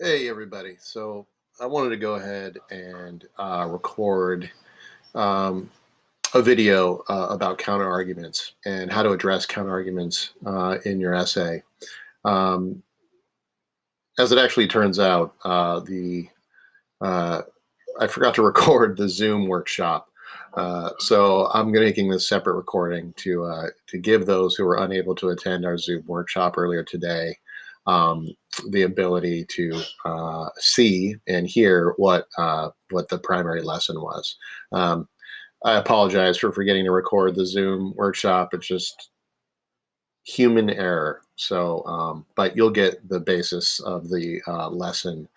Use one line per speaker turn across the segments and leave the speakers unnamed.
Hey everybody. So I wanted to go ahead and record um, a video about counter arguments and how to address counter arguments in your essay. Um, as it actually turns out, the uh, I forgot to record the Zoom workshop, so I'm making this separate recording to give those who were unable to attend our Zoom workshop earlier today um, the ability to see and hear what the primary lesson was. Um, I apologize for forgetting to record the Zoom workshop. It's just human error. So, but you'll get the basis of the lesson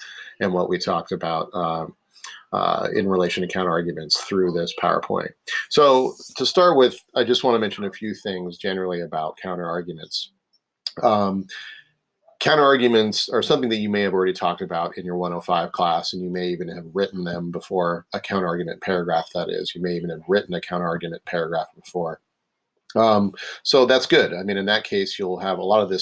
and what we talked about. In relation to counter arguments through this PowerPoint. So to start with, I just want to mention a few things generally about counter arguments. Um, Counter arguments are something that you may have already talked about in your 105 class, and you may even have written them before. A counter argument paragraph, that is. You may even have written a counter argument paragraph before. So that's good. I mean, in that case, you'll have a lot of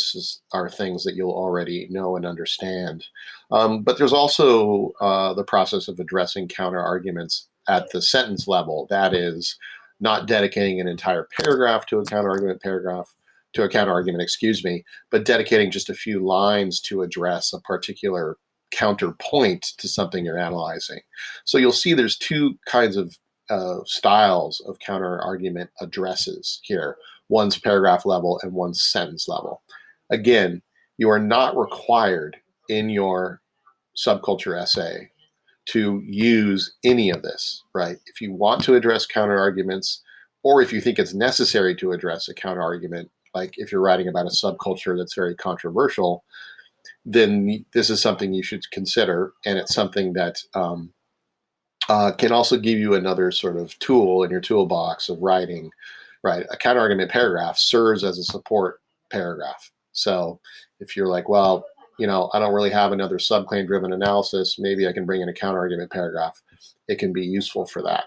are things that you'll already know and understand. But there's also the process of addressing counter arguments at the sentence level. That is, not dedicating an entire paragraph to a counter argument excuse me, but dedicating just a few lines to address a particular counterpoint to something you're analyzing. So you'll see there's two kinds of styles of counter argument addresses here. One's paragraph level and one's sentence level. Again, you are not required in your subculture essay to use any of this, right? If you want to address counter arguments, or if you think it's necessary to address a counter argument, like if you're writing about a subculture that's very controversial, then this is something you should consider, and it's something that can also give you another sort of tool in your toolbox of writing, right? A counter argument paragraph serves as a support paragraph. So if you're like, well, I don't really have another subclaim driven analysis, maybe I can bring in a counter argument paragraph. It can be useful for that.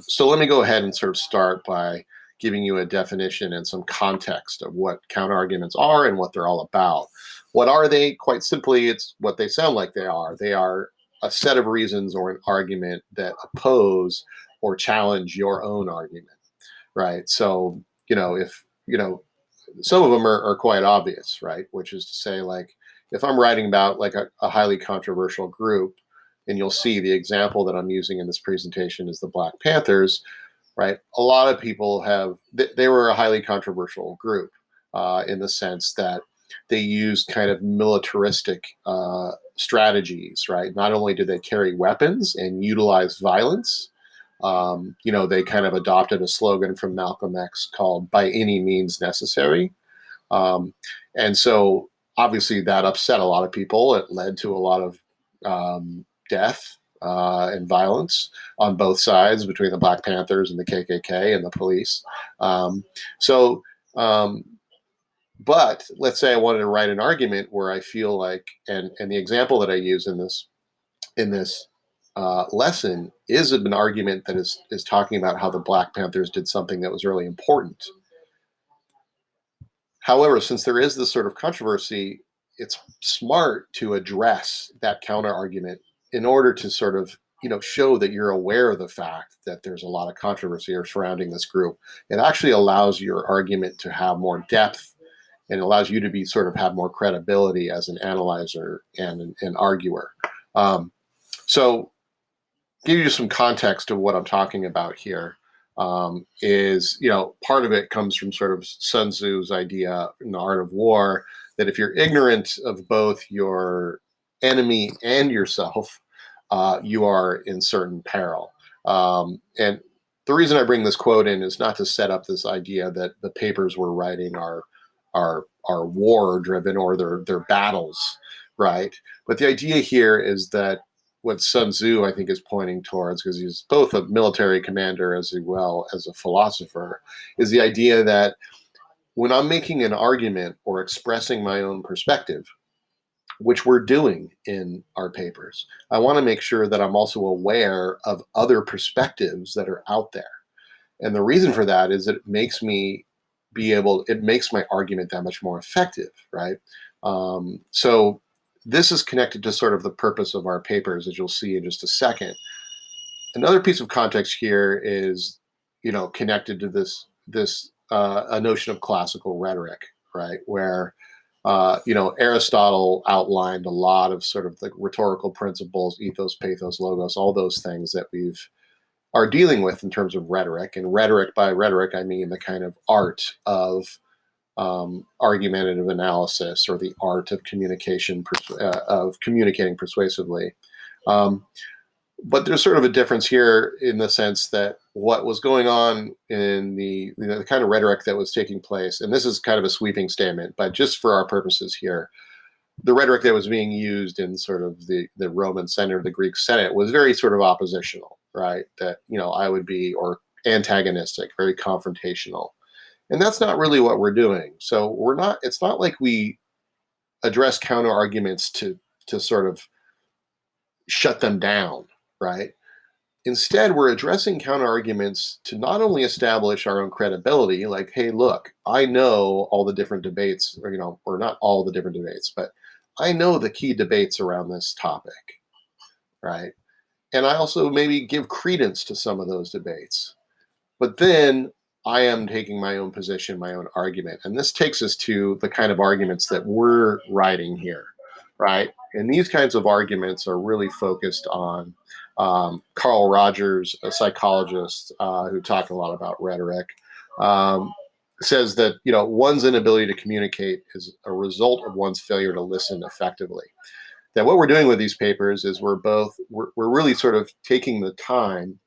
So let me go ahead and sort of start by giving you a definition and some context of what counter arguments are and what they're all about. What are they? Quite simply, it's what they sound like they are. They are a set of reasons or an argument that oppose or challenge your own argument, right? So, if, some of them are quite obvious, right? Which is to say, like, if I'm writing about like a highly controversial group, and you'll see the example that I'm using in this presentation is the Black Panthers, right? A lot of people they were a highly controversial group in the sense that they used kind of militaristic strategies, right? Not only did they carry weapons and utilize violence, they kind of adopted a slogan from Malcolm X called "by any means necessary." Um, and so obviously that upset a lot of people. It led to a lot of death and violence on both sides between the Black Panthers and the KKK and the police. Um, so, um, but let's say I wanted to write an argument where I feel like, and the example that I use in this lesson is an argument that is talking about how the Black Panthers did something that was really important. However, since there is this sort of controversy, it's smart to address that counter argument in order to sort of show that you're aware of the fact that there's a lot of controversy surrounding this group. It actually allows your argument to have more depth and allows you to be sort of have more credibility as an analyzer and an arguer. So give you some context of what I'm talking about here. Is part of it comes from sort of Sun Tzu's idea in the Art of War that if you're ignorant of both your enemy and yourself, you are in certain peril. And the reason I bring this quote in is not to set up this idea that the papers we're writing are war driven or they're battles, right? But the idea here is that what Sun Tzu, I think, is pointing towards, because he's both a military commander as well as a philosopher, is the idea that when I'm making an argument or expressing my own perspective, which we're doing in our papers, I want to make sure that I'm also aware of other perspectives that are out there. And the reason for that is that it makes my argument that much more effective, right? So this is connected to sort of the purpose of our papers, as you'll see in just a second. Another piece of context here is, connected to this a notion of classical rhetoric, right? Where Aristotle outlined a lot of sort of the rhetorical principles, ethos, pathos, logos, all those things that we've are dealing with in terms of rhetoric. And rhetoric, by rhetoric, I mean the kind of art of argumentative analysis, or the art of communication, of communicating persuasively. But there's sort of a difference here in the sense that what was going on in the kind of rhetoric that was taking place, and this is kind of a sweeping statement, but just for our purposes here, the rhetoric that was being used in sort of the Roman Senate, the Greek Senate, was very sort of oppositional, right? That, I would be, or antagonistic, very confrontational. And that's not really what we're doing. So it's not like we address counter arguments to sort of shut them down, right? Instead, we're addressing counter arguments to not only establish our own credibility, like, hey, look, I know all the different debates, or not all the different debates, but I know the key debates around this topic, right? And I also maybe give credence to some of those debates. But then I am taking my own position, my own argument. And this takes us to the kind of arguments that we're writing here, right? And these kinds of arguments are really focused on Carl Rogers, a psychologist who talked a lot about rhetoric, says that one's inability to communicate is a result of one's failure to listen effectively. That what we're doing with these papers is we're really sort of taking the time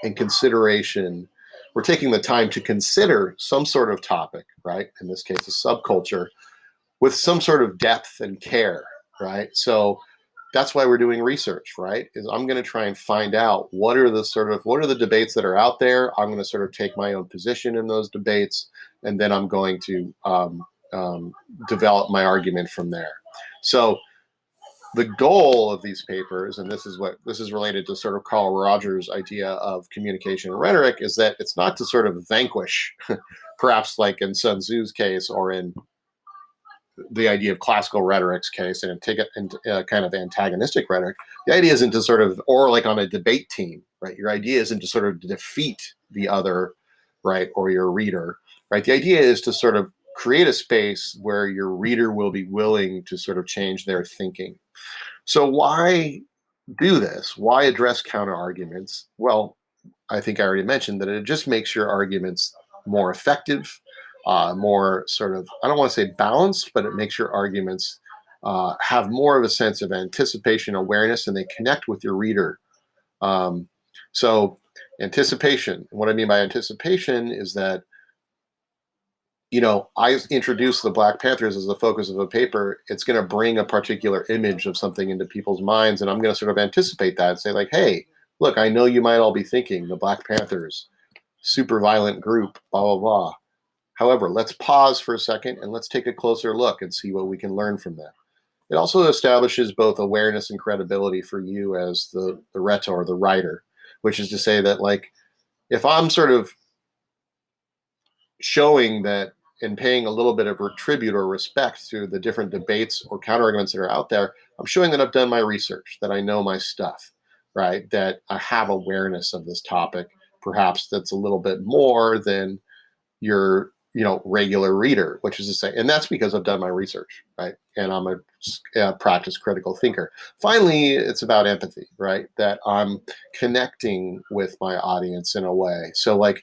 and consideration. We're taking the time to consider some sort of topic, right? In this case, a subculture, with some sort of depth and care, right? So that's why we're doing research, right? Is I'm going to try and find out what are the debates that are out there. I'm going to sort of take my own position in those debates, and then I'm going to develop my argument from there. So the goal of these papers, and this is related to sort of Carl Rogers' idea of communication and rhetoric, is that it's not to sort of vanquish, perhaps like in Sun Tzu's case, or in the idea of classical rhetoric's case, and kind of antagonistic rhetoric. The idea isn't to sort of, or like on a debate team, right? Your idea isn't to sort of defeat the other, right, or your reader, right? The idea is to sort of create a space where your reader will be willing to sort of change their thinking. So why do this? Why address counter arguments? Well, I think I already mentioned that it just makes your arguments more effective, more sort of, I don't want to say balanced, but it makes your arguments have more of a sense of anticipation, awareness, and they connect with your reader. So anticipation, what I mean by anticipation is that, I introduce the Black Panthers as the focus of a paper. It's going to bring a particular image of something into people's minds, and I'm going to sort of anticipate that and say, like, hey, look, I know you might all be thinking the Black Panthers, super violent group, blah, blah, blah. However, let's pause for a second and let's take a closer look and see what we can learn from that. It also establishes both awareness and credibility for you as the rhetor, the writer, which is to say that, like, if I'm sort of showing that and paying a little bit of tribute or respect to the different debates or counterarguments that are out there, I'm showing that I've done my research, that I know my stuff, right? That I have awareness of this topic, perhaps that's a little bit more than your, regular reader, which is to say, and that's because I've done my research, right? And I'm a practiced critical thinker. Finally, it's about empathy, right? That I'm connecting with my audience in a way. So, like,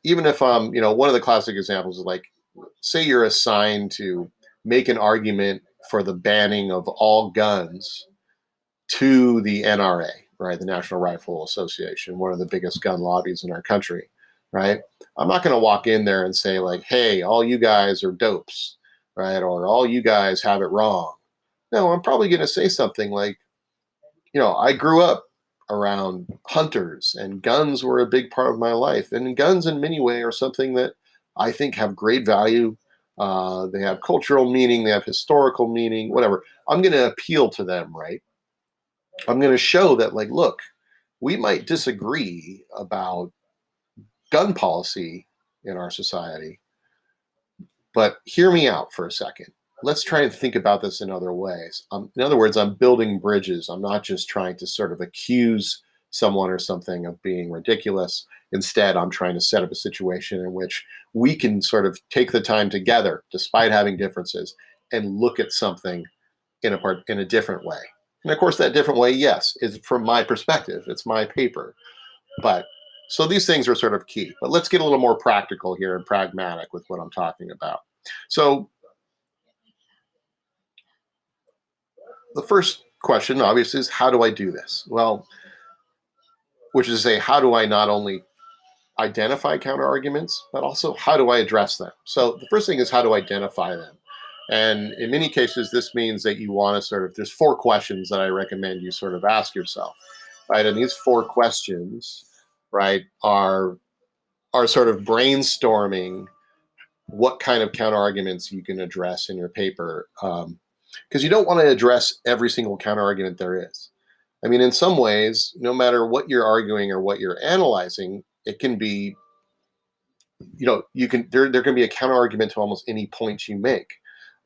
even if I'm, one of the classic examples is, like, say you're assigned to make an argument for the banning of all guns to the NRA, right? The National Rifle Association, one of the biggest gun lobbies in our country, right? I'm not going to walk in there and say, like, hey, all you guys are dopes, right? Or all you guys have it wrong. No, I'm probably going to say something like, I grew up around hunters, and guns were a big part of my life. And guns in many ways are something that I think have great value. They have cultural meaning, they have historical meaning, whatever. I'm going to appeal to them, right? I'm going to show that, like, look, we might disagree about gun policy in our society, but hear me out for a second. let's try and think about this in other ways. In other words, I'm building bridges. I'm not just trying to sort of accuse someone or something of being ridiculous. Instead, I'm trying to set up a situation in which we can sort of take the time together, despite having differences, and look at something in a different way. And of course, that different way, yes, is from my perspective. It's my paper. But so these things are sort of key. But let's get a little more practical here and pragmatic with what I'm talking about. So the first question, obviously, is how do I do this? Well, which is to say, how do I not only identify counter arguments, but also how do I address them? So the first thing is how to identify them. And in many cases, this means that you want to sort of, there's 4 questions that I recommend you sort of ask yourself, right? And these 4 questions, right, are sort of brainstorming what kind of counter arguments you can address in your paper. Because you don't want to address every single counter argument there is. I mean, in some ways, no matter what you're arguing or what you're analyzing, it can be, there can be a counter argument to almost any point you make.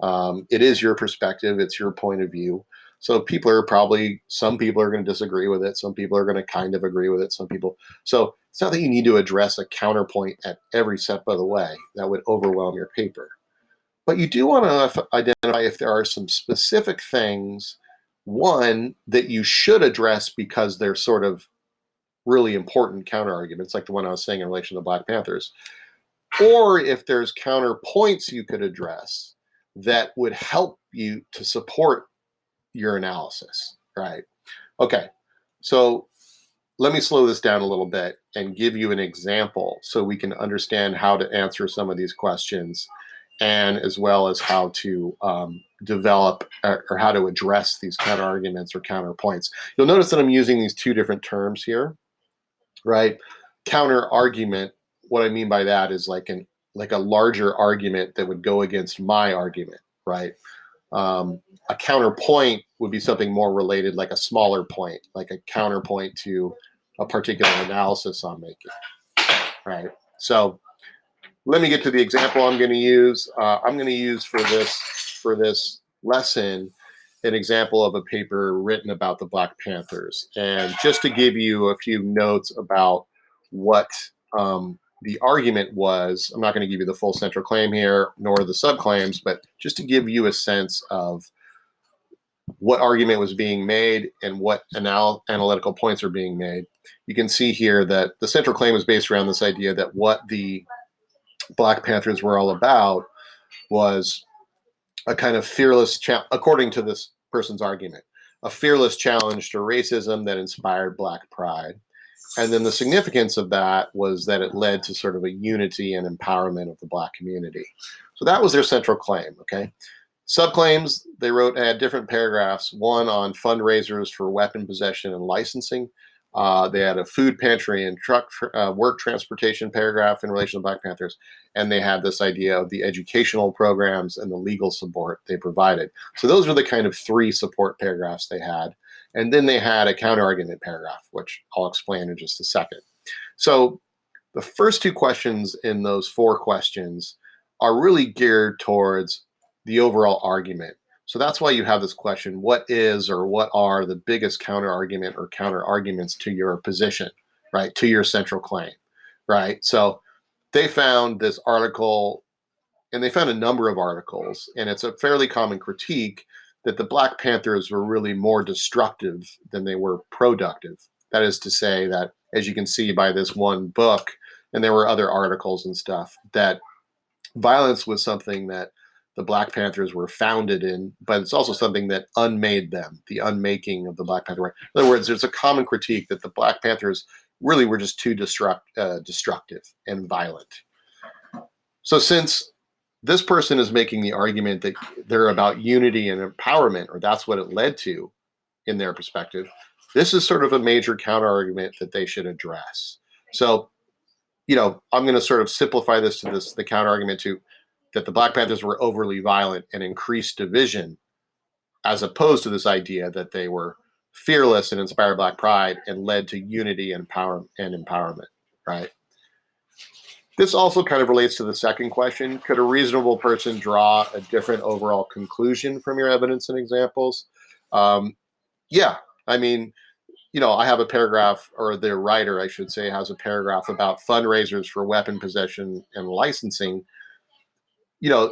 It is your perspective, it's your point of view. So some people are going to disagree with it. Some people are going to kind of agree with it. So it's not that you need to address a counterpoint at every step of the way. That would overwhelm your paper. But you do want to identify if there are some specific things, one, that you should address because they're sort of really important counter arguments, like the one I was saying in relation to the Black Panthers, or if there's counterpoints you could address that would help you to support your analysis, right? Okay, so let me slow this down a little bit and give you an example so we can understand how to answer some of these questions, and as well as how to develop or how to address these counter arguments or counterpoints. You'll notice that I'm using these 2 different terms here, right? Counter argument, what I mean by that is like a larger argument that would go against my argument, right? A counterpoint would be something more related, like a smaller point, like a counterpoint to a particular analysis I'm making, right? So let me get to the example I'm going to use. I'm going to use for this lesson an example of a paper written about the Black Panthers. And just to give you a few notes about what the argument was, I'm not going to give you the full central claim here, nor the subclaims, but just to give you a sense of what argument was being made and what analytical points are being made. You can see here that the central claim is based around this idea that what the Black Panthers were all about was a kind of fearless, according to this person's argument, a fearless challenge to racism that inspired Black pride. And then the significance of that was that it led to sort of a unity and empowerment of the Black community. So that was their central claim, okay? Subclaims, they had different paragraphs, one on fundraisers for weapon possession and licensing. They had a food pantry and work transportation paragraph in relation to Black Panthers. And they had this idea of the educational programs and the legal support they provided. So those were the kind of 3 support paragraphs they had. And then they had a counter-argument paragraph, which I'll explain in just a second. So the first 2 questions in those 4 questions are really geared towards the overall argument. So that's why you have this question, what is or what are the biggest counter-argument or counter-arguments to your position, right, to your central claim, right? So they found this article, and they found a number of articles, and it's a fairly common critique that the Black Panthers were really more destructive than they were productive. That is to say that, as you can see by this one book, and there were other articles and stuff, that violence was something that the Black Panthers were founded in, but it's also something that unmade them, the unmaking of the Black Panther. In other words, there's a common critique that the Black Panthers really were just too destructive and violent. So since this person is making the argument that they're about unity and empowerment, or that's what it led to in their perspective, this is sort of a major counter-argument that they should address. So, I'm going to sort of simplify this to the counter-argument to that the Black Panthers were overly violent and increased division, as opposed to this idea that they were fearless and inspired Black pride and led to unity and empowerment, right? This also kind of relates to the second question. Could a reasonable person draw a different overall conclusion from your evidence and examples? Yeah, I mean, I have a paragraph, or the writer, I should say, has a paragraph about fundraisers for weapon possession and licensing.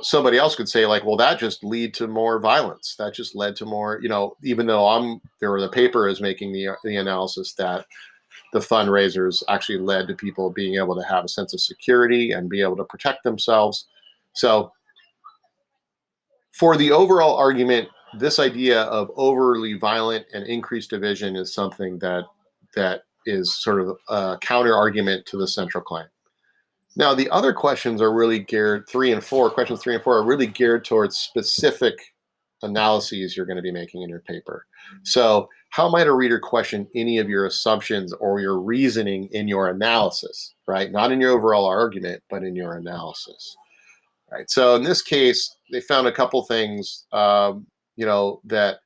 Somebody else could say, like, well, that just lead to more violence. That just led to more, even though the paper is making the analysis that the fundraisers actually led to people being able to have a sense of security and be able to protect themselves. So for the overall argument, this idea of overly violent and increased division is something that is sort of a counter argument to the central claim. Now, the other questions are really geared, questions 3 and 4 are really geared towards specific analyses you're going to be making in your paper. So how might a reader question any of your assumptions or your reasoning in your analysis, right? Not in your overall argument, but in your analysis, right? So in this case, they found a couple things, that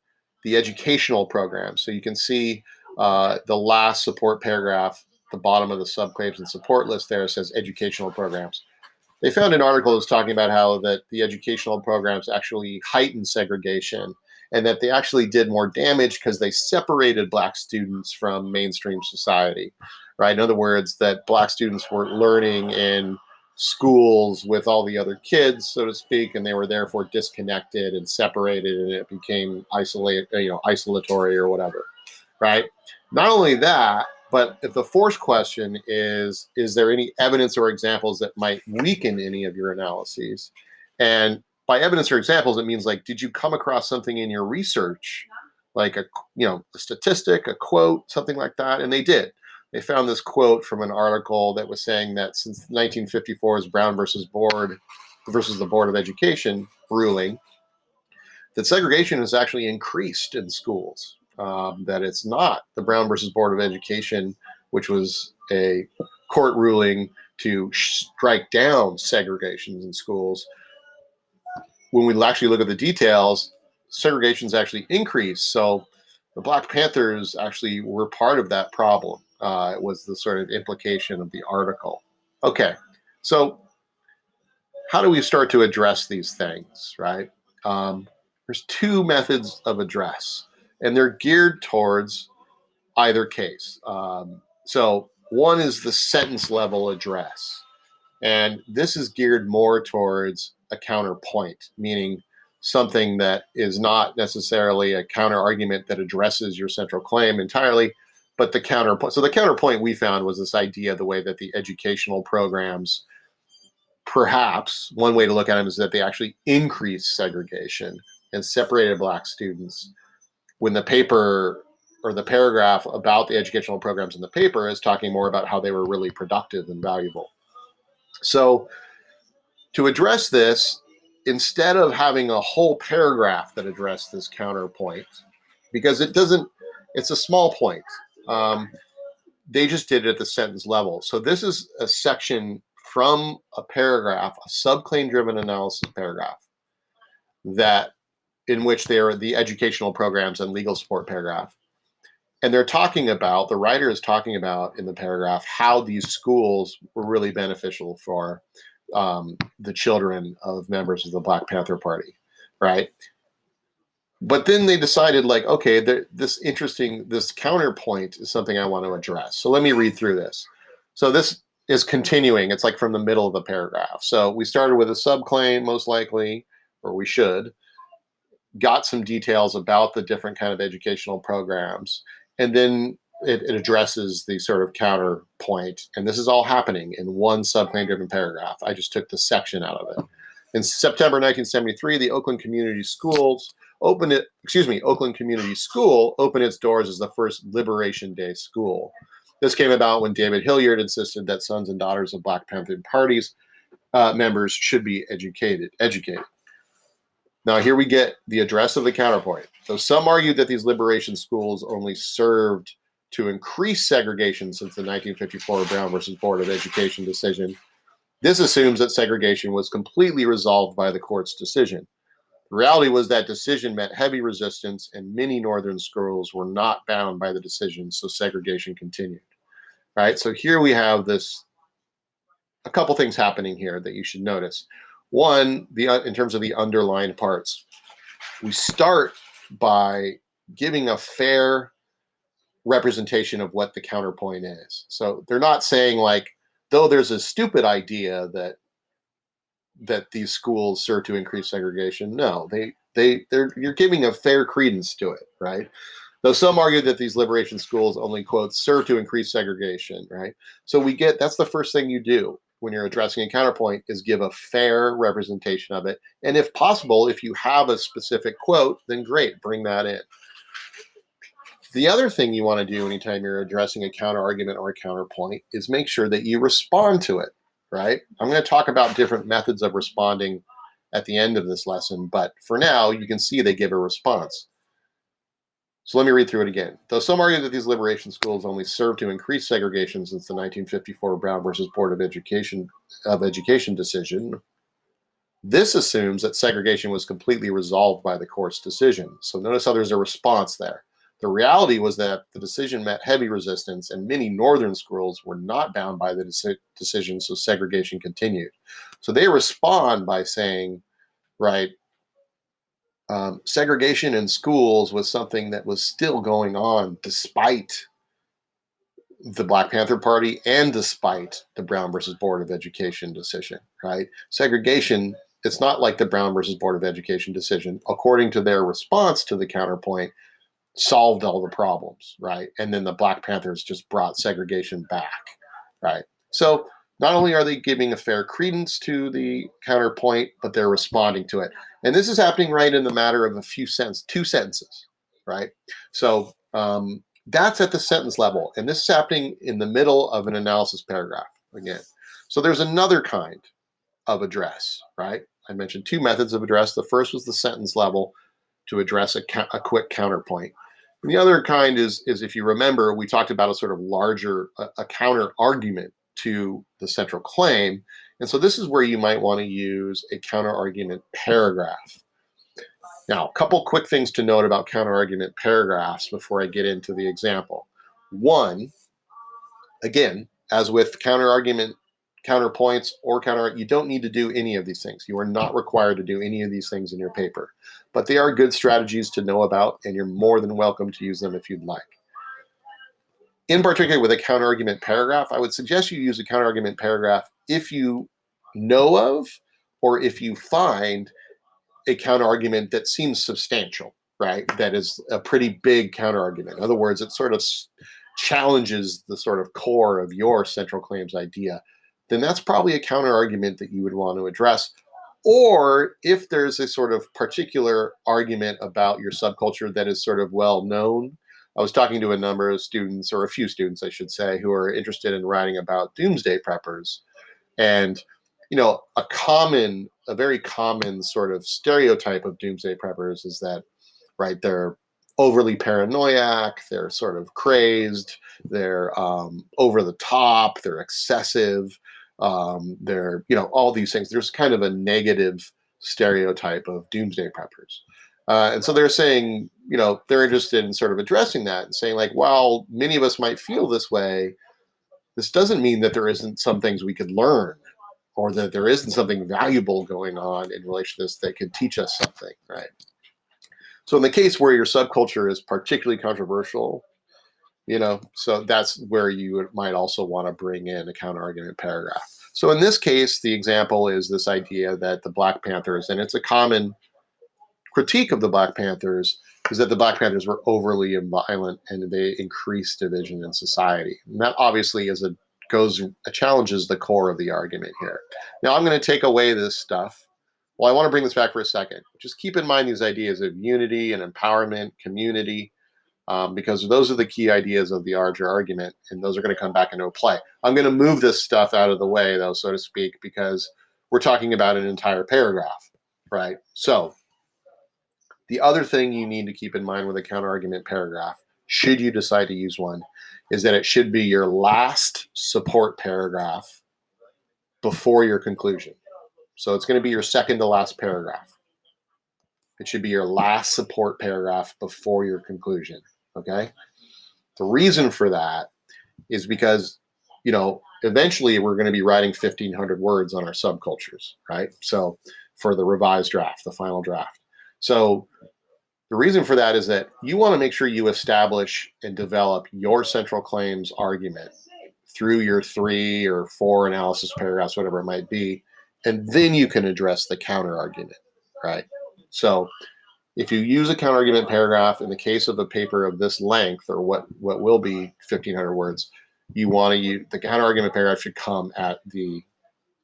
the educational program. So you can see the last support paragraph, the bottom of the subclaims and support list there says educational programs. They found an article that was talking about how that the educational programs actually heightened segregation and that they actually did more damage because they separated Black students from mainstream society, right? In other words, that Black students were learning in schools with all the other kids, so to speak, and they were therefore disconnected and separated, and it became isolatory or whatever, right? Not only that, but if the fourth question is there any evidence or examples that might weaken any of your analyses? And by evidence or examples, it means like, did you come across something in your research, like a statistic, a quote, something like that? And they did. They found this quote from an article that was saying that since 1954's Brown versus the Board of Education ruling, that segregation has actually increased in schools. That it's not the Brown versus Board of Education, which was a court ruling to strike down segregations in schools. When we actually look at the details, segregation's actually increased. So the Black Panthers actually were part of that problem. It was the sort of implication of the article. Okay, so how do we start to address these things, right? There's two methods of address, and they're geared towards either case. So one is the sentence level address, and this is geared more towards a counterpoint, meaning something that is not necessarily a counter argument that addresses your central claim entirely, but the counterpoint. So the counterpoint we found was this idea, the way that the educational programs, perhaps one way to look at them is that they actually increased segregation and separated Black students, when the paper or the paragraph about the educational programs in the paper is talking more about how they were really productive and valuable. So to address this, instead of having a whole paragraph that addressed this counterpoint, because it's a small point, they just did it at the sentence level. So this is a section from a paragraph, a subclaim-driven analysis paragraph, that in which they are the educational programs and legal support paragraph. And the writer is talking about in the paragraph how these schools were really beneficial for the children of members of the Black Panther Party, right? But then they decided, like, okay, this counterpoint is something I want to address. So let me read through this. So this is continuing. It's like from the middle of the paragraph. So we started with a subclaim, most likely, or we should, got some details about the different kind of educational programs, and then it addresses the sort of counterpoint. And this is all happening in one subclaim-driven paragraph. I just took the section out of it. In September 1973, the Oakland Community School opened its doors as the first Liberation Day school. This came about when David Hilliard insisted that sons and daughters of Black Panther Party's members should be educated. Now, here we get the address of the counterpoint. So some argued that these liberation schools only served to increase segregation since the 1954 Brown versus Board of Education decision. This assumes that segregation was completely resolved by the court's decision. The reality was that decision met heavy resistance, and many northern schools were not bound by the decision, so segregation continued. Right? So here we have this a couple things happening here that you should notice. One, in terms of the underlined parts, we start by giving a fair representation of what the counterpoint is. So they're not saying like, though there's a stupid idea that these schools serve to increase segregation. No, you're giving a fair credence to it, right? Though some argue that these liberation schools only, quote, serve to increase segregation, right? So that's the first thing you do when you're addressing a counterpoint is give a fair representation of it. And if possible, if you have a specific quote, then great, bring that in. The other thing you want to do anytime you're addressing a counter argument or a counterpoint is make sure that you respond to it, right? I'm going to talk about different methods of responding at the end of this lesson, but for now, you can see they give a response. So let me read through it again. Though some argue that these liberation schools only serve to increase segregation since the 1954 Brown versus Board of Education decision, this assumes that segregation was completely resolved by the court's decision. So notice how there's a response there. The reality was that the decision met heavy resistance, and many northern schools were not bound by the decision, so segregation continued. So they respond by saying, right, segregation in schools was something that was still going on despite the Black Panther Party and despite the Brown versus Board of Education decision, right? Segregation, it's not like the Brown versus Board of Education decision, according to their response to the counterpoint, solved all the problems, right? And then the Black Panthers just brought segregation back, right? So not only are they giving a fair credence to the counterpoint, but they're responding to it. And this is happening right in the matter of two sentences, right? So that's at the sentence level. And this is happening in the middle of an analysis paragraph again. So there's another kind of address, right? I mentioned two methods of address. The first was the sentence level to address a quick counterpoint. And the other kind is if you remember, we talked about a sort of larger, a counter argument to the central claim. And so this is where you might want to use a counter argument paragraph. Now, a couple quick things to note about counter argument paragraphs before I get into the example. One, again, as with counter argument, counterpoints, or you don't need to do any of these things. You are not required to do any of these things in your paper, but they are good strategies to know about, and you're more than welcome to use them if you'd like. In particular, with a counter-argument paragraph, I would suggest you use a counter-argument paragraph if you know of or if you find a counter-argument that seems substantial, right? That is a pretty big counter-argument. In other words, it sort of challenges the sort of core of your central claims idea. Then that's probably a counter-argument that you would want to address. Or if there's a sort of particular argument about your subculture that is sort of well known. I was talking to a number of students, or a few students, I should say, who are interested in writing about doomsday preppers. And, you know, a very common sort of stereotype of doomsday preppers is that, right, they're overly paranoiac, they're sort of crazed, they're over the top, they're excessive, they're, you know, all these things. There's kind of a negative stereotype of doomsday preppers. And so they're saying, you know, they're interested in sort of addressing that and saying, like, while many of us might feel this way, this doesn't mean that there isn't some things we could learn or that there isn't something valuable going on in relation to this that could teach us something, right? So in the case where your subculture is particularly controversial, you know, so that's where you might also want to bring in a counter-argument paragraph. So in this case, the example is this idea that the Black Panthers, and it's a common critique of the Black Panthers, is that the Black Panthers were overly violent and they increased division in society. And that obviously challenges the core of the argument here. Now I'm going to take away this stuff. Well, I want to bring this back for a second. Just keep in mind these ideas of unity and empowerment, community, because those are the key ideas of the larger argument, and those are going to come back into play. I'm going to move this stuff out of the way, though, so to speak, because we're talking about an entire paragraph, right? So the other thing you need to keep in mind with a counter-argument paragraph, should you decide to use one, is that it should be your last support paragraph before your conclusion. So it's going to be your second to last paragraph. It should be your last support paragraph before your conclusion, okay? The reason for that is because, you know, eventually we're going to be writing 1,500 words on our subcultures, right? So for the revised draft, the final draft. So the reason for that is that you want to make sure you establish and develop your central claims argument through your 3 or 4 analysis paragraphs, whatever it might be, and then you can address the counter argument, right? So if you use a counter argument paragraph in the case of a paper of this length, or what will be 1,500 words, you want to use the counter argument paragraph should come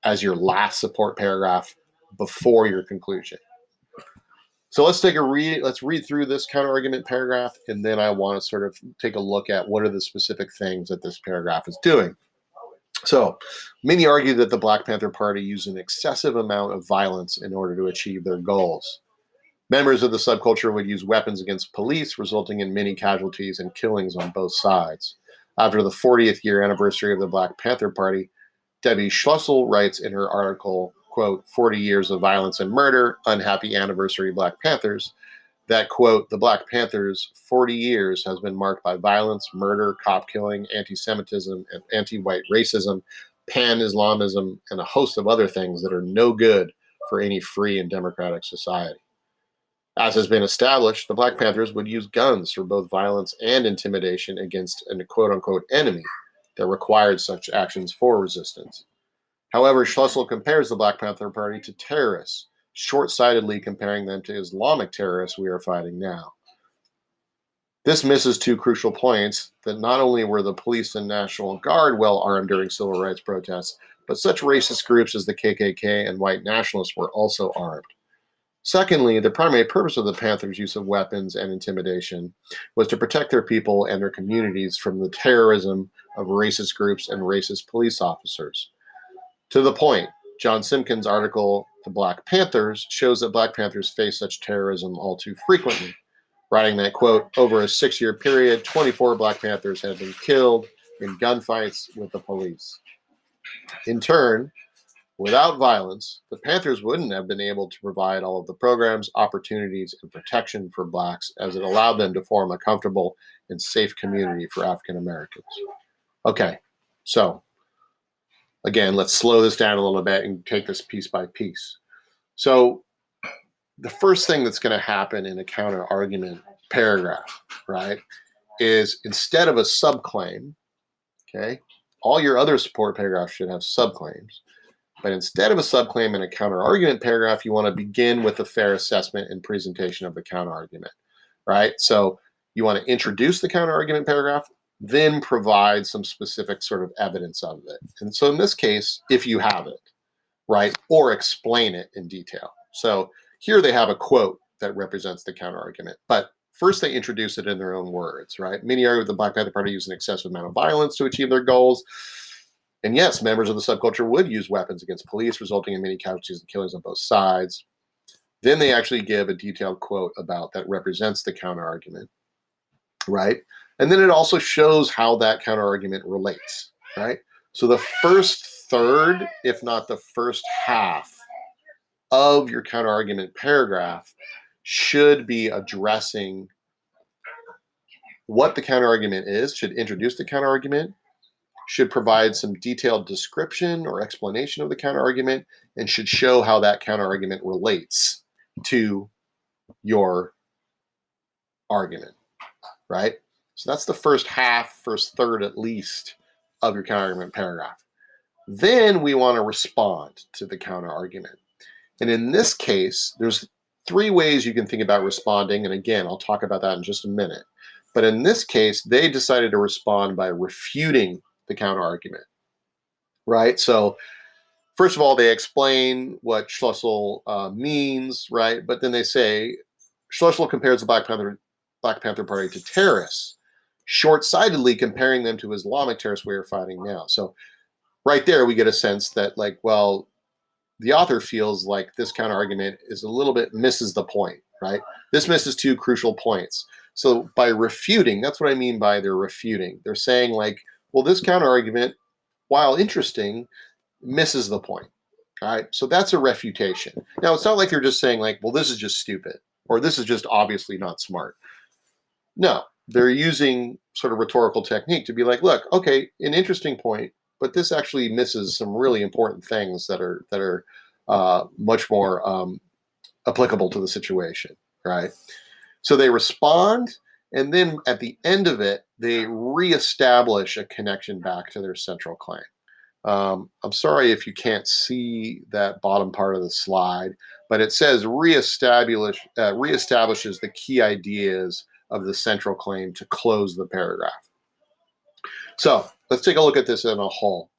as your last support paragraph before your conclusion. So let's read through this counter argument paragraph, and then I want to sort of take a look at what are the specific things that this paragraph is doing. So many argue that the Black Panther Party used an excessive amount of violence in order to achieve their goals. Members of the subculture would use weapons against police, resulting in many casualties and killings on both sides. After the 40th year anniversary of the Black Panther Party, Debbie Schlussel writes in her article, quote, 40 years of violence and murder, unhappy anniversary Black Panthers, that, quote, the Black Panthers' 40 years has been marked by violence, murder, cop killing, anti-Semitism, and anti-white racism, pan-Islamism, and a host of other things that are no good for any free and democratic society. As has been established, the Black Panthers would use guns for both violence and intimidation against a quote-unquote enemy that required such actions for resistance. However, Schlussel compares the Black Panther Party to terrorists, short-sightedly comparing them to Islamic terrorists we are fighting now. This misses 2 crucial points: that not only were the police and National Guard well armed during civil rights protests, but such racist groups as the KKK and white nationalists were also armed. Secondly, the primary purpose of the Panthers' use of weapons and intimidation was to protect their people and their communities from the terrorism of racist groups and racist police officers. To the point, John Simpkins' article, The Black Panthers, shows that Black Panthers face such terrorism all too frequently, writing that, quote, over a 6-year period, 24 Black Panthers had been killed in gunfights with the police. In turn, without violence, the Panthers wouldn't have been able to provide all of the programs, opportunities, and protection for Blacks as it allowed them to form a comfortable and safe community for African Americans. Okay, so again, let's slow this down a little bit and take this piece by piece. So the first thing that's going to happen in a counter argument paragraph, right, is instead of a subclaim, okay, all your other support paragraphs should have subclaims. But instead of a subclaim in a counter-argument paragraph, you want to begin with a fair assessment and presentation of the counter-argument, right? So you want to introduce the counter-argument paragraph, then provide some specific sort of evidence of it. And so in this case, if you have it, right, or explain it in detail. So here they have a quote that represents the counter-argument, but first they introduce it in their own words, right? Many argue that the Black Panther Party used an excessive amount of violence to achieve their goals. And yes, members of the subculture would use weapons against police, resulting in many casualties and killings on both sides. Then they actually give a detailed quote about that represents the counter-argument, right? And then it also shows how that counter-argument relates, right? So the first third, if not the first half of your counter-argument paragraph should be addressing what the counter-argument is, should introduce the counter-argument, should provide some detailed description or explanation of the counterargument, and should show how that counterargument relates to your argument, right? So that's the first half, first third at least of your counterargument paragraph. Then we want to respond to the counterargument. And in this case, there's 3 ways you can think about responding. And again, I'll talk about that in just a minute. But in this case, they decided to respond by refuting the counter-argument, right? So first of all, they explain what Schlussel means, right? But then they say, Schlussel compares the Black Panther Party to terrorists, short-sightedly comparing them to Islamic terrorists we are fighting now. So right there, we get a sense that, like, well, the author feels like this counter-argument is a little bit misses the point, right? This misses 2 crucial points. So by refuting, that's what I mean by they're refuting. They're saying, like, well, this counter-argument, while interesting, misses the point, all right? So that's a refutation. Now, it's not like they're just saying, like, well, this is just stupid, or this is just obviously not smart. No, they're using sort of rhetorical technique to be like, look, okay, an interesting point, but this actually misses some really important things that are much more applicable to the situation, right? So they respond, and then at the end of it, they reestablish a connection back to their central claim. I'm sorry if you can't see that bottom part of the slide, but it says reestablishes the key ideas of the central claim to close the paragraph. So let's take a look at this in a whole.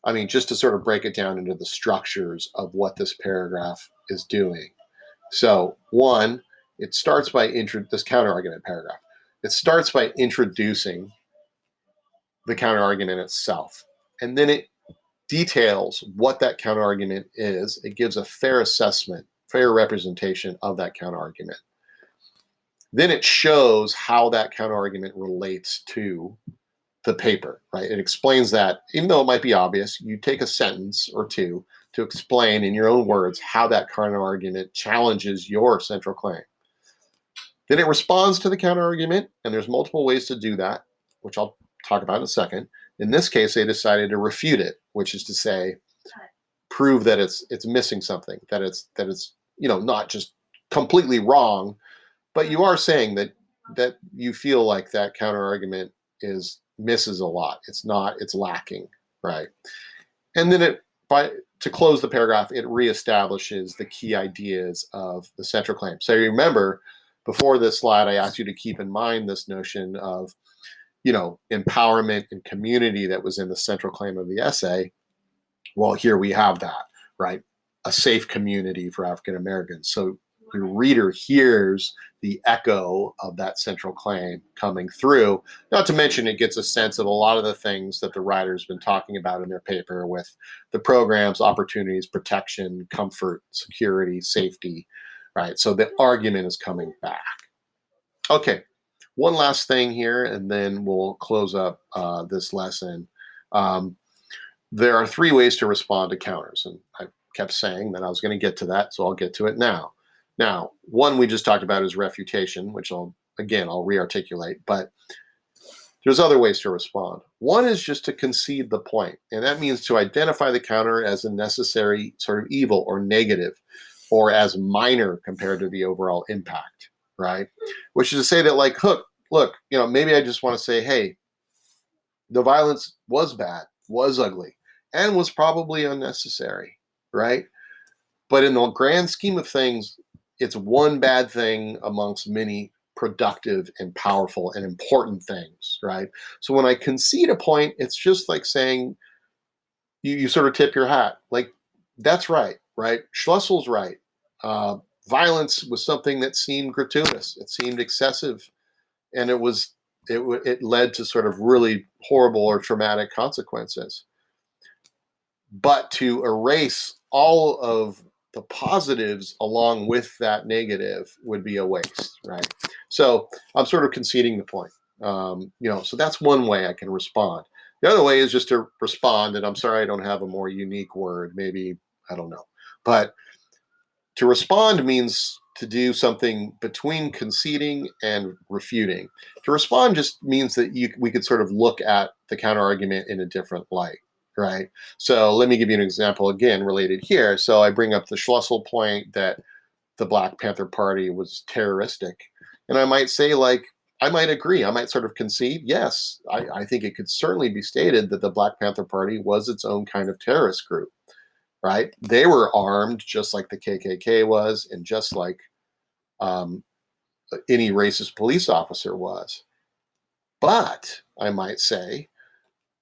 I mean, just to sort of break it down into the structures of what this paragraph is doing. So one, it starts by this counterargument paragraph. It starts by introducing the counterargument itself, and then it details what that counterargument is. It gives a fair assessment, fair representation of that counterargument. Then it shows how that counterargument relates to the paper, right? It explains that, even though it might be obvious, you take a sentence or two to explain in your own words how that counterargument challenges your central claim. Then it responds to the counterargument, and there's multiple ways to do that, which I'll talk about in a second. In this case, they decided to refute it, which is to say, prove that it's missing something, that it's not just completely wrong, but you are saying that you feel like that counterargument misses a lot. It's lacking, right? And then to close the paragraph, it reestablishes the key ideas of the central claim. So you remember, before this slide, I asked you to keep in mind this notion of, empowerment and community that was in the central claim of the essay. Well, here we have that, right? A safe community for African Americans. So your reader hears the echo of that central claim coming through. Not to mention, it gets a sense of a lot of the things that the writer's been talking about in their paper with the programs, opportunities, protection, comfort, security, safety, right? So the argument is coming back. Okay, one last thing here, and then we'll close up this lesson. There are three ways to respond to counters, and I kept saying that I was going to get to that, so I'll get to it now. Now, one we just talked about is refutation, which I'll re-articulate, but there's other ways to respond. One is just to concede the point, and that means to identify the counter as a necessary sort of evil or negative, or as minor compared to the overall impact, right? Which is to say that, like, look, maybe I just want to say, hey, the violence was bad, was ugly, and was probably unnecessary, right? But in the grand scheme of things, it's one bad thing amongst many productive and powerful and important things, right? So when I concede a point, it's just like saying, you sort of tip your hat, like, that's right? Schlussel's right. Violence was something that seemed gratuitous. It seemed excessive, and it led to sort of really horrible or traumatic consequences. But to erase all of the positives along with that negative would be a waste, right? So I'm sort of conceding the point. So that's one way I can respond. The other way is just to respond, and I'm sorry I don't have a more unique word. Maybe, I don't know. But to respond means to do something between conceding and refuting. To respond just means that we could sort of look at the counterargument in a different light, right? So let me give you an example, again, related here. So I bring up the Schlussel point that the Black Panther Party was terroristic. And I might say, like, I might agree. I might sort of concede, yes, I think it could certainly be stated that the Black Panther Party was its own kind of terrorist group, right? They were armed just like the KKK was, and just like any racist police officer was. But I might say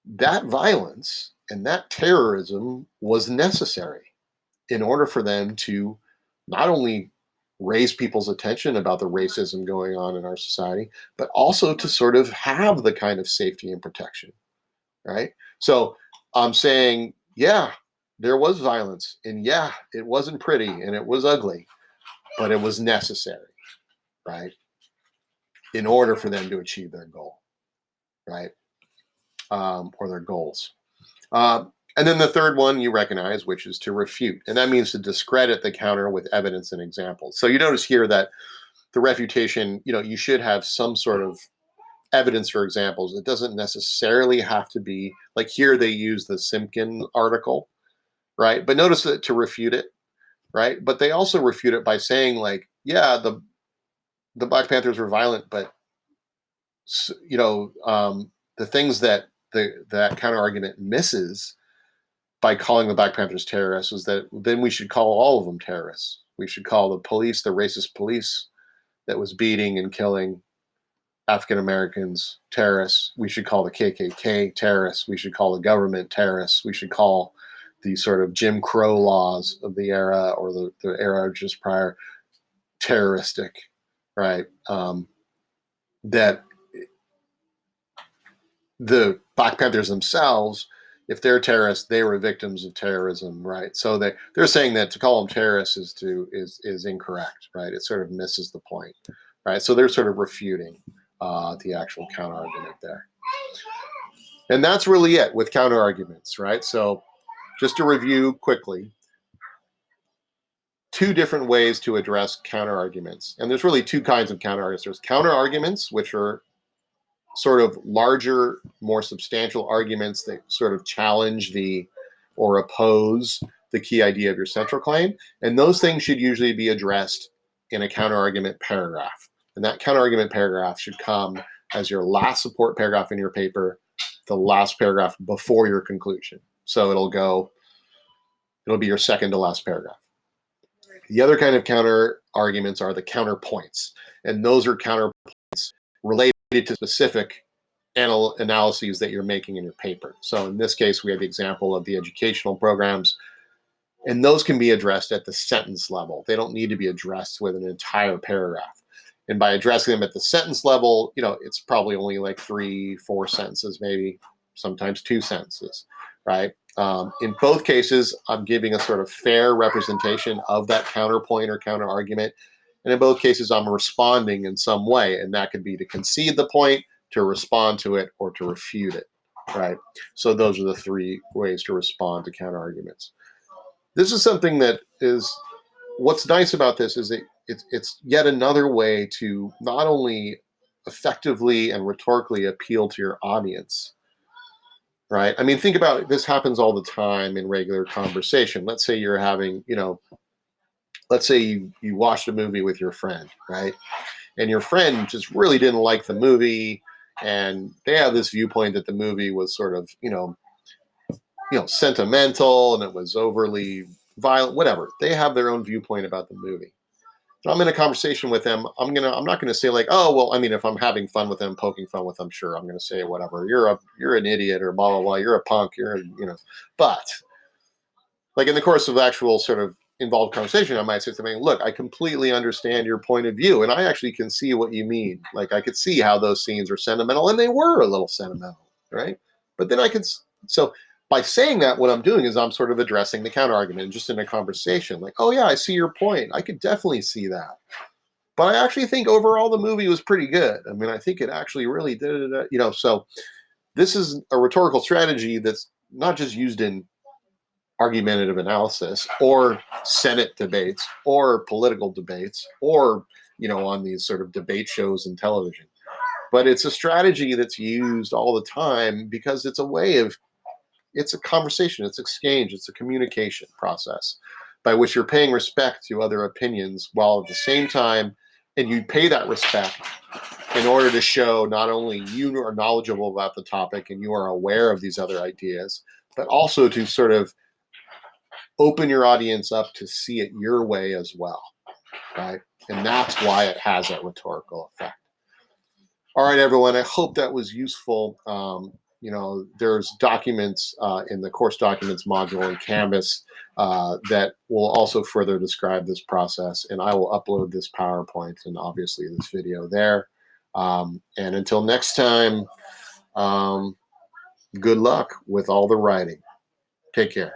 that violence and that terrorism was necessary in order for them to not only raise people's attention about the racism going on in our society, but also to sort of have the kind of safety and protection, right? So I'm saying, yeah, there was violence, and yeah, it wasn't pretty and it was ugly, but it was necessary, right? In order for them to achieve their goal, right? Or their goals. And then the third one you recognize, which is to refute. And that means to discredit the counter with evidence and examples. So you notice here that the refutation, you should have some sort of evidence or examples. It doesn't necessarily have to be like here they use the Simpkin article, right? But notice that to refute it, right? But they also refute it by saying like, yeah, the Black Panthers were violent, but the things that that counter argument misses by calling the Black Panthers terrorists was that then we should call all of them terrorists. We should call the police, the racist police that was beating and killing African Americans terrorists. We should call the KKK terrorists. We should call the government terrorists. We should call the sort of Jim Crow laws of the era or the era just prior terroristic, right? That the Black Panthers themselves, if they're terrorists, they were victims of terrorism, right? So they're saying that to call them terrorists is incorrect, right? It sort of misses the point, right? So they're sort of refuting the actual counter argument there, and that's really it with counter arguments, right? So just to review quickly, two different ways to address counter arguments, and there's really two kinds of counter arguments. There's counter arguments, which are sort of larger, more substantial arguments that sort of challenge or oppose the key idea of your central claim. And those things should usually be addressed in a counterargument paragraph. And that counterargument paragraph should come as your last support paragraph in your paper, the last paragraph before your conclusion. So it'll be your second to last paragraph. The other kind of counter arguments are the counterpoints. And those are counterpoints related to specific analyses that you're making in your paper. So in this case, we have the example of the educational programs, and those can be addressed at the sentence level. They don't need to be addressed with an entire paragraph. And by addressing them at the sentence level, it's probably only like 3-4 sentences, maybe sometimes 2 sentences, right? In both cases, I'm giving a sort of fair representation of that counterpoint or counter argument. And in both cases, I'm responding in some way. And that could be to concede the point, to respond to it, or to refute it, right? So those are the 3 ways to respond to counter arguments. This is something that is, what's nice about this is it's yet another way to not only effectively and rhetorically appeal to your audience, right? I mean, think about it. This happens all the time in regular conversation. Let's say you're having, let's say you watched a movie with your friend, right? And your friend just really didn't like the movie, and they have this viewpoint that the movie was sort of, sentimental and it was overly violent, whatever. They have their own viewpoint about the movie. So I'm in a conversation with them. I'm not gonna say like, oh well, I mean, if I'm having fun with them, poking fun with them, sure, I'm gonna say whatever. You're an idiot or blah blah blah. You're a punk. But like in the course of actual sort of involved conversation, I might say something, look, I completely understand your point of view, and I actually can see what you mean. Like I could see how those scenes are sentimental, and they were a little sentimental, right? But then so by saying that, what I'm doing is I'm sort of addressing the counter argument just in a conversation, like, oh yeah, I see your point. I could definitely see that. But I actually think overall the movie was pretty good. I mean, I think it actually really did it, so this is a rhetorical strategy that's not just used in argumentative analysis or Senate debates or political debates or, on these sort of debate shows and television. But it's a strategy that's used all the time because it's a conversation, it's exchange, it's a communication process by which you're paying respect to other opinions while at the same time, and you pay that respect in order to show not only you are knowledgeable about the topic and you are aware of these other ideas, but also to sort of open your audience up to see it your way as well, right? And that's why it has that rhetorical effect. All right, everyone, I hope that was useful. There's documents in the course documents module in Canvas that will also further describe this process, and I will upload this PowerPoint and obviously this video there. And until next time, good luck with all the writing. Take care.